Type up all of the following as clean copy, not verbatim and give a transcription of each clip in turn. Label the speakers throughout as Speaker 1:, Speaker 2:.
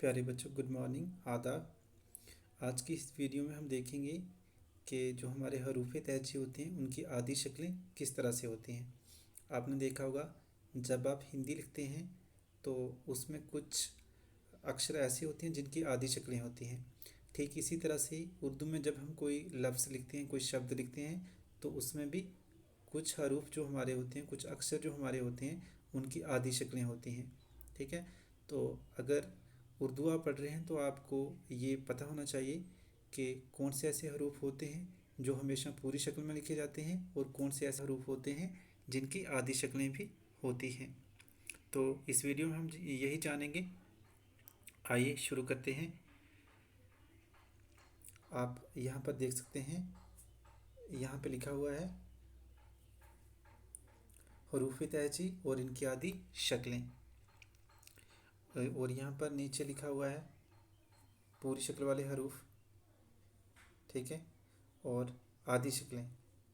Speaker 1: प्यारे बच्चों, good morning, आदाब। आज की इस वीडियो में हम देखेंगे कि जो हमारे हरूफ तहजी होते हैं उनकी आदि शक्लें किस तरह से होती हैं। आपने देखा होगा, जब आप हिंदी लिखते हैं तो उसमें कुछ अक्षर ऐसे होते हैं जिनकी आदि शक्लें होती हैं। ठीक इसी तरह से उर्दू में जब हम कोई लफ्ज़ लिखते हैं, कोई शब्द लिखते हैं, तो उसमें भी कुछ हरूफ जो हमारे होते हैं, कुछ अक्षर जो हमारे होते हैं, उनकी आदि शक्लें होती हैं। ठीक है, तो अगर उर्दू आप पढ़ रहे हैं तो आपको ये पता होना चाहिए कि कौन से ऐसे हरूफ होते हैं जो हमेशा पूरी शक्ल में लिखे जाते हैं और कौन से ऐसे हरूफ होते हैं जिनकी आदि शक्लें भी होती हैं। तो इस वीडियो में हम यही जानेंगे। आइए शुरू करते हैं। आप यहाँ पर देख सकते हैं, यहाँ पे लिखा हुआ है हरूफ तहजी और इनकी आदि शक्लें, और यहाँ पर नीचे लिखा हुआ है पूरी शक्ल वाले हरूफ। ठीक है, और आदि शक्लें,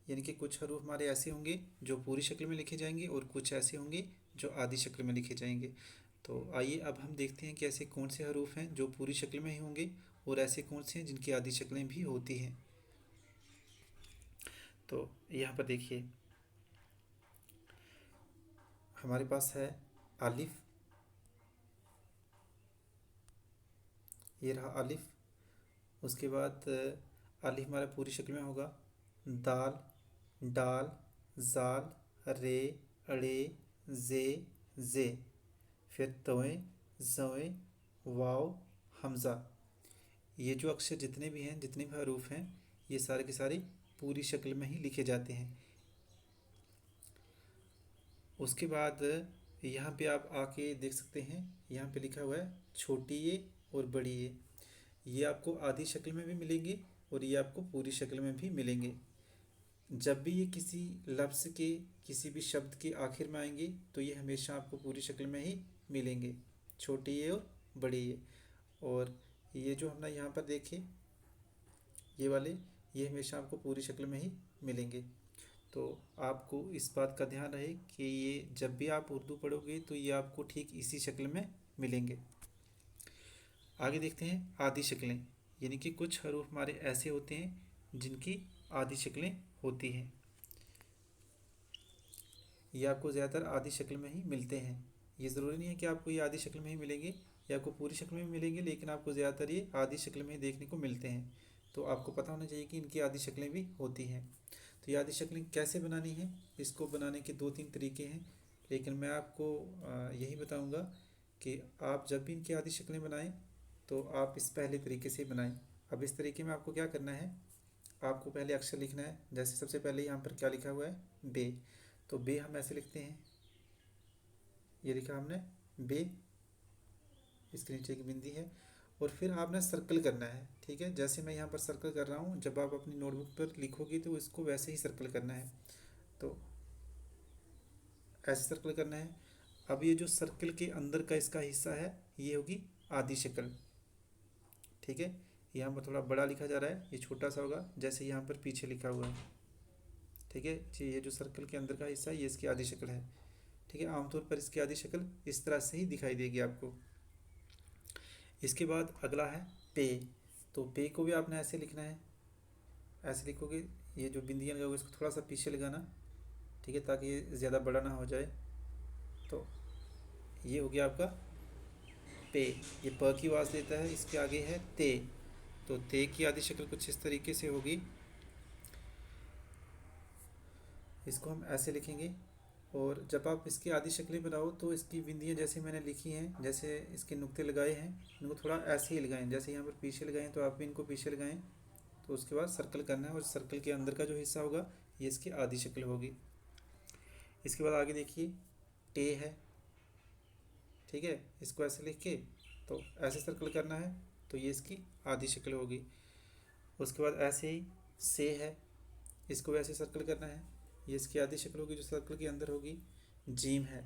Speaker 1: यानी कि कुछ हरूफ हमारे ऐसे होंगे जो पूरी शक्ल में लिखे जाएंगे और कुछ ऐसे होंगे जो आदि शक्ल में लिखे जाएंगे। तो आइए अब हम देखते हैं कि ऐसे कौन से हरूफ हैं जो पूरी शक्ल में ही होंगे और ऐसे कौन से हैं जिनकी आदि शक्लें भी होती हैं। तो यहाँ पर देखिए, हमारे पास है अलिफ। ये रहा अलिफ। उसके बाद अलिफ हमारा पूरी शक्ल में होगा दाल, डाल, जाल, रे, अड़े, जे, जे। फिर तोए, ज़ोए, वाव, हमज़ा। ये जो अक्षर जितने भी हैं, जितने भी हरूफ हैं, ये सारे के सारे पूरी शक्ल में ही लिखे जाते हैं। उसके बाद यहाँ पे आप आके देख सकते हैं, यहाँ पे लिखा हुआ है छोटी ए और बड़ी ए। ये आपको आधी शक्ल में भी मिलेंगे और ये आपको पूरी शक्ल में भी मिलेंगे। जब भी ये किसी लफ्ज़ के, किसी भी शब्द के आखिर में आएंगे तो ये हमेशा आपको पूरी शक्ल में ही मिलेंगे, छोटी ए और बड़ी ए। और ये जो हमने यहाँ पर देखे, ये वाले, ये हमेशा आपको पूरी शक्ल में ही मिलेंगे। तो आपको इस बात का ध्यान रहे कि ये जब भी आप उर्दू पढ़ोगे तो ये आपको ठीक इसी शक्ल में मिलेंगे। आगे देखते हैं आदि शक्लें, यानी कि कुछ हरूफ हमारे ऐसे होते हैं जिनकी आदि शक्लें होती हैं। ये आपको ज़्यादातर आदि शक्ल में ही मिलते हैं। ये ज़रूरी नहीं है कि आपको ये आदि शक्ल में ही मिलेंगे, या आपको पूरी शक्ल में भी मिलेंगे, लेकिन आपको ज़्यादातर ये आदि शक्ल में ही देखने को मिलते हैं। तो आपको पता होना चाहिए कि इनकी आदि शक्लें भी होती हैं। तो ये आदि शक्लें कैसे बनानी है, इसको बनाने के दो तीन तरीके हैं, लेकिन मैं आपको यही बताऊँगा कि आप जब भी इनकी आदि शक्लें बनाएँ तो आप इस पहले तरीके से बनाएं। अब इस तरीके में आपको क्या करना है, आपको पहले अक्षर लिखना है। जैसे सबसे पहले यहाँ पर क्या लिखा हुआ है, बे। तो बे हम ऐसे लिखते हैं, ये लिखा हमने बे, इसके नीचे की बिंदी है। और फिर आपने सर्कल करना है। ठीक है, जैसे मैं यहाँ पर सर्कल कर रहा हूँ, जब आप अपनी नोटबुक पर लिखोगे तो इसको वैसे ही सर्कल करना है। तो ऐसे सर्कल करना है। अब ये जो सर्कल के अंदर का इसका हिस्सा है, ये होगी आधी शक्ल। ठीक है, यहाँ पर थोड़ा बड़ा लिखा जा रहा है, ये छोटा सा होगा जैसे यहाँ पर पीछे लिखा हुआ है। ठीक है जी, ये जो सर्कल के अंदर का हिस्सा है ये इसकी आधी शक्ल है। ठीक है, आमतौर पर इसकी आधी शक्ल इस तरह से ही दिखाई देगी आपको। इसके बाद अगला है पे। तो पे को भी आपने ऐसे लिखना है, ऐसे लिखोगे, ये जो बिंदियाँ लगाओगे इसको थोड़ा सा पीछे लगाना। ठीक है, ताकि ये ज़्यादा बड़ा ना हो जाए। तो ये हो गया आपका पे। ये प की आवाज़ देता है, इसके आगे है ते। तो ते की आधी शक्ल कुछ इस तरीके से होगी, इसको हम ऐसे लिखेंगे। और जब आप इसकी आधी शक्लें बनाओ तो इसकी बिंदियाँ जैसे मैंने लिखी हैं, जैसे इसके नुक्ते लगाए हैं, इनको थोड़ा ऐसे ही लगाएं, जैसे यहाँ पर पीछे लगाएं तो आप भी इनको पीछे लगाएं। तो उसके बाद सर्कल करना है और सर्कल के अंदर का जो हिस्सा होगा ये इसकी आधी शक्ल होगी। इसके बाद आगे देखिए टे है। ठीक है, इसको ऐसे लिख के तो ऐसे सर्कल करना है, तो ये इसकी आधी शक्ल होगी। उसके बाद ऐसे ही से है, इसको वैसे सर्कल करना है, ये इसकी आधी शक्ल होगी जो सर्कल के अंदर होगी। जीम है,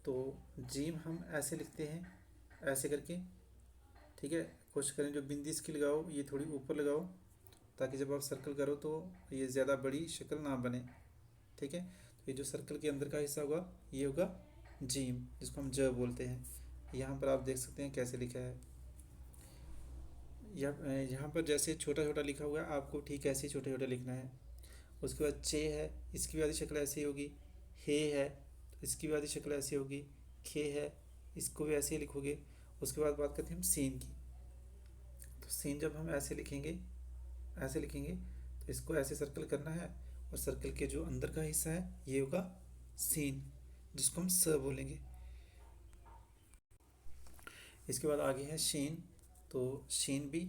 Speaker 1: तो जीम हम ऐसे लिखते हैं, ऐसे करके। ठीक है, कोशिश करें जो बिंदी इसकी लगाओ ये थोड़ी ऊपर लगाओ, ताकि जब आप सर्कल करो तो ये ज़्यादा बड़ी शक्ल ना बने। ठीक है, तो ये जो सर्कल के अंदर का हिस्सा होगा ये होगा जीम, जिसको हम ज बोलते हैं। यहाँ पर आप देख सकते हैं कैसे लिखा है, यहाँ पर जैसे छोटा छोटा लिखा हुआ है, आपको ठीक ऐसे ही छोटा छोटा लिखना है। उसके बाद चे है, इसकी भी आधी शक्ल ऐसी होगी। हे है, तो इसकी भी आधी शक्ल ऐसी होगी। खे है, इसको भी ऐसे ही लिखोगे। उसके बाद बात करते हैं हम सीन की। तो सीन जब हम ऐसे लिखेंगे, ऐसे लिखेंगे, तो इसको ऐसे सर्कल करना है, और सर्कल के जो अंदर का हिस्सा है ये होगा सीन, जिसको हम स बोलेंगे। इसके बाद आगे है शीन। तो शीन भी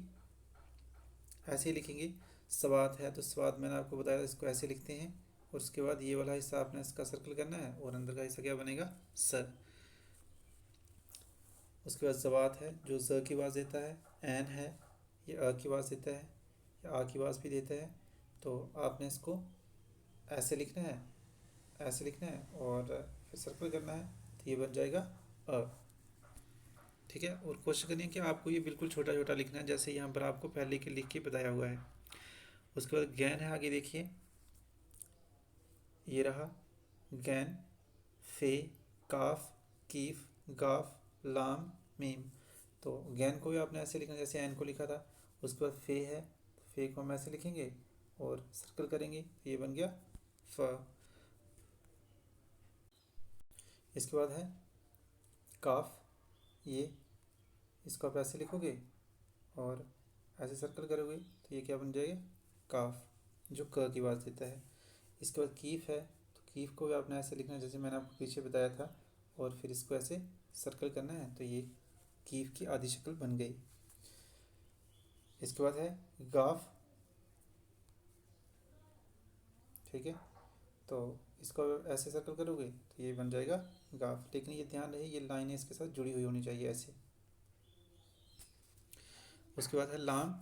Speaker 1: ऐसे ही लिखेंगे। स्वाद है, तो स्वाद मैंने आपको बताया था, इसको ऐसे लिखते हैं। और उसके बाद ये वाला हिस्सा आपने इसका सर्कल करना है, और अंदर का हिस्सा क्या बनेगा, स। उसके बाद जवात है, जो ज की आवाज़ देता है। एन है, ये अ की आवाज़ देता है, या आ की आवाज़ भी देता है। तो आपने इसको ऐसे लिखना है, ऐसे लिखना है, और फिर सर्कल करना है, तो ये बन जाएगा अ। ठीक है, और कोशिश करिए कि आपको ये बिल्कुल छोटा छोटा लिखना है, जैसे यहाँ पर आपको पहले के लिख के बताया हुआ है। उसके बाद गैन है, आगे देखिए, ये रहा गैन। फे, काफ, कीफ, गाफ, लाम, मीम। तो गैन को भी आपने ऐसे लिखना जैसे एन को लिखा था। उसके बाद फे है, तो फे को हम ऐसे लिखेंगे और सर्कल करेंगे, तो ये बन गया फ। इसके बाद है काफ, ये, इसको आप ऐसे लिखोगे और ऐसे सर्कल करोगे, तो ये क्या बन जाएगा, काफ, जो क की आवाज़ देता है। इसके बाद कीफ है, तो कीफ को भी आपने ऐसे लिखना है जैसे मैंने आपको पीछे बताया था, और फिर इसको ऐसे सर्कल करना है, तो ये कीफ की आधी शक्ल बन गई। इसके बाद है गाफ। ठीक है, तो इसको ऐसे सर्कल करोगे, तो ये बन जाएगा गाफ, लेकिन ये ध्यान रहे ये लाइनें इसके साथ जुड़ी हुई होनी चाहिए ऐसे। उसके बाद है लाम।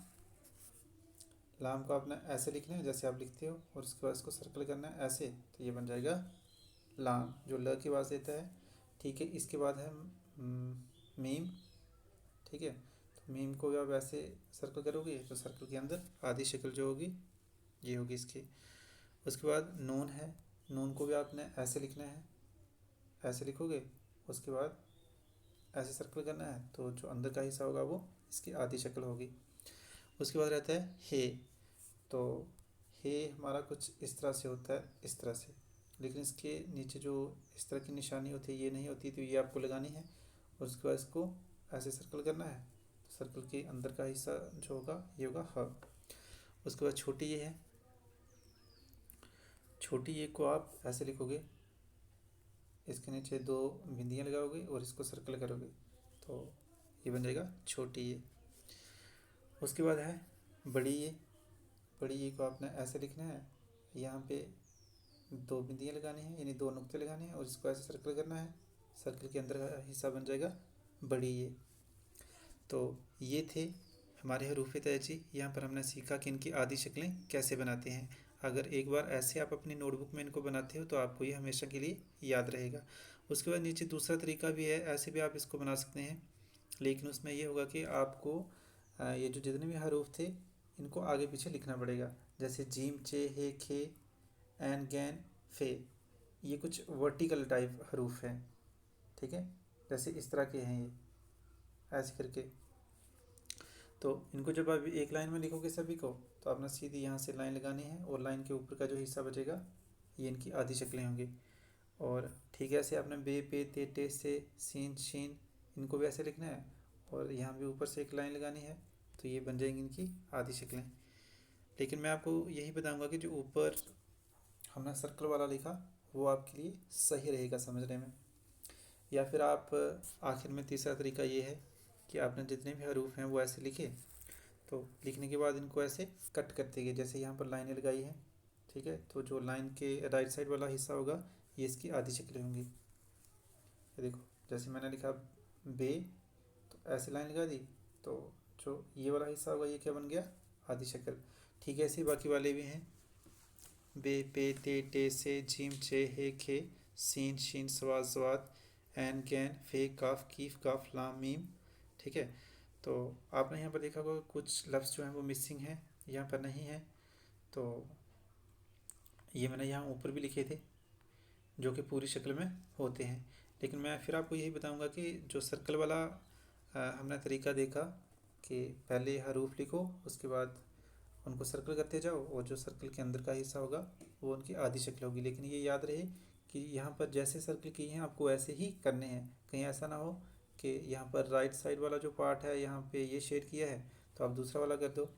Speaker 1: लाम को आपने ऐसे लिखना है जैसे आप लिखते हो, और उसके बाद इसको सर्कल करना है ऐसे, तो ये बन जाएगा लाम, जो ल की आवाज़ देता है। ठीक है, इसके बाद है मीम। ठीक है, तो मीम को भी आप ऐसे सर्कल करोगे, तो सर्कल के अंदर आधी शक्ल जो होगी ये होगी इसकी। उसके बाद नून है, नून को भी आपने ऐसे लिखना है, ऐसे लिखोगे, उसके बाद ऐसे सर्कल करना है, तो जो अंदर का हिस्सा होगा वो इसकी आधी शक्ल होगी। उसके बाद रहता है हे। तो हे हमारा कुछ इस तरह से होता है, इस तरह से, लेकिन इसके नीचे जो इस तरह की निशानी होती है ये नहीं होती, तो ये आपको लगानी है। और उसके बाद इसको ऐसे सर्कल करना है, तो सर्कल के अंदर का हिस्सा जो होगा ये होगा ह। उसके बाद छोटी ये है, छोटी ये को आप ऐसे लिखोगे, इसके नीचे दो बिंदियाँ लगाओगे और इसको सर्कल करोगे, तो ये बन जाएगा छोटी ये। उसके बाद है बड़ी ये। बड़ी ये को आपने ऐसे लिखना है, यहाँ पे दो बिंदियाँ लगानी है, यानी दो नुक्ते लगाने हैं, और इसको ऐसे सर्कल करना है, सर्कल के अंदर का हिस्सा बन जाएगा बड़ी ये। तो ये थे हमारे हरूफ तहजी। यहाँ पर हमने सीखा कि इनकी आधी शक्लें कैसे बनाते हैं। अगर एक बार ऐसे आप अपनी नोटबुक में इनको बनाते हो तो आपको ये हमेशा के लिए याद रहेगा। उसके बाद नीचे दूसरा तरीका भी है, ऐसे भी आप इसको बना सकते हैं, लेकिन उसमें ये होगा कि आपको ये जो जितने भी हरूफ थे इनको आगे पीछे लिखना पड़ेगा। जैसे जीम, चे, हे, खे, एन, गैन, फे, ये कुछ वर्टिकल टाइप हरूफ हैं। ठीक है, जैसे इस तरह के हैं ये, ऐसे करके। तो इनको जब आप एक लाइन में लिखोगे सभी को, तो आपने सीधी यहाँ से लाइन लगानी है, और लाइन के ऊपर का जो हिस्सा बचेगा ये इनकी आधी शक्लें होंगी। और ठीक है, ऐसे आपने बे, पे, ते, टे, से, सीन, शीन, इनको भी ऐसे लिखना है, और यहाँ भी ऊपर से एक लाइन लगानी है, तो ये बन जाएंगी इनकी आधी शक्लें। लेकिन मैं आपको यही बताऊँगा कि जो ऊपर हमने सर्कल वाला लिखा वो आपके लिए सही रहेगा समझने में। या फिर आप आखिर में तीसरा तरीका ये है कि आपने जितने भी हरूफ हैं वो ऐसे लिखे, तो लिखने के बाद इनको ऐसे कट करते गए, जैसे यहाँ पर लाइनें लगाई हैं। ठीक है, तो जो लाइन के राइट साइड वाला हिस्सा होगा ये इसकी आधी शक्लें होंगी। ये देखो, जैसे मैंने लिखा बे, तो ऐसे लाइन लगा दी, तो जो ये वाला हिस्सा होगा ये क्या बन गया, आधी शक्ल। ठीक है, ऐसे बाकी वाले भी हैं, बे, पे, ते, टे, से, जीम, चे, हे, खे, सीन, शीन, स्वाद, स्वाद, एन, गैन, फे, काफ, कीफ, काफ, लाम, मीम। ठीक है, तो आपने यहाँ पर देखा होगा कुछ लफ्ज़ जो हैं वो मिसिंग हैं, यहाँ पर नहीं है। तो ये मैंने यहाँ ऊपर भी लिखे थे जो कि पूरी शक्ल में होते हैं। लेकिन मैं फिर आपको यही बताऊँगा कि जो सर्कल वाला हमने तरीका देखा कि पहले हरूफ लिखो, उसके बाद उनको सर्कल करते जाओ और जो सर्कल के अंदर का हिस्सा होगा वो उनकी आधी शक्ल होगी। लेकिन ये याद रहे कि यहाँ पर जैसे सर्कल किए हैं आपको वैसे ही करने हैं। कहीं ऐसा ना हो कि यहाँ पर राइट साइड वाला जो पार्ट है यहाँ पे ये शेड किया है तो आप दूसरा वाला कर दो।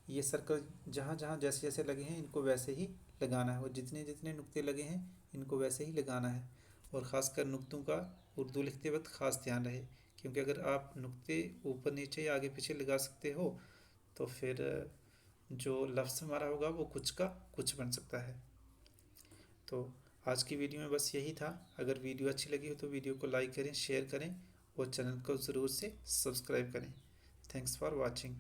Speaker 1: ये सर्कल जहाँ जहाँ जैसे जैसे लगे हैं इनको वैसे ही लगाना है और जितने जितने नुक्ते लगे हैं इनको वैसे ही लगाना है। और ख़ासकर नुक्तों का उर्दू लिखते वक्त ख़ास ध्यान रहे, क्योंकि अगर आप नुक्ते ऊपर नीचे या आगे पीछे लगा सकते हो तो फिर जो लफ्ज़ हमारा होगा वो कुछ का कुछ बन सकता है। तो आज की वीडियो में बस यही था। अगर वीडियो अच्छी लगी हो तो वीडियो को लाइक करें, शेयर करें और चैनल को ज़रूर से सब्सक्राइब करें। Thanks for watching.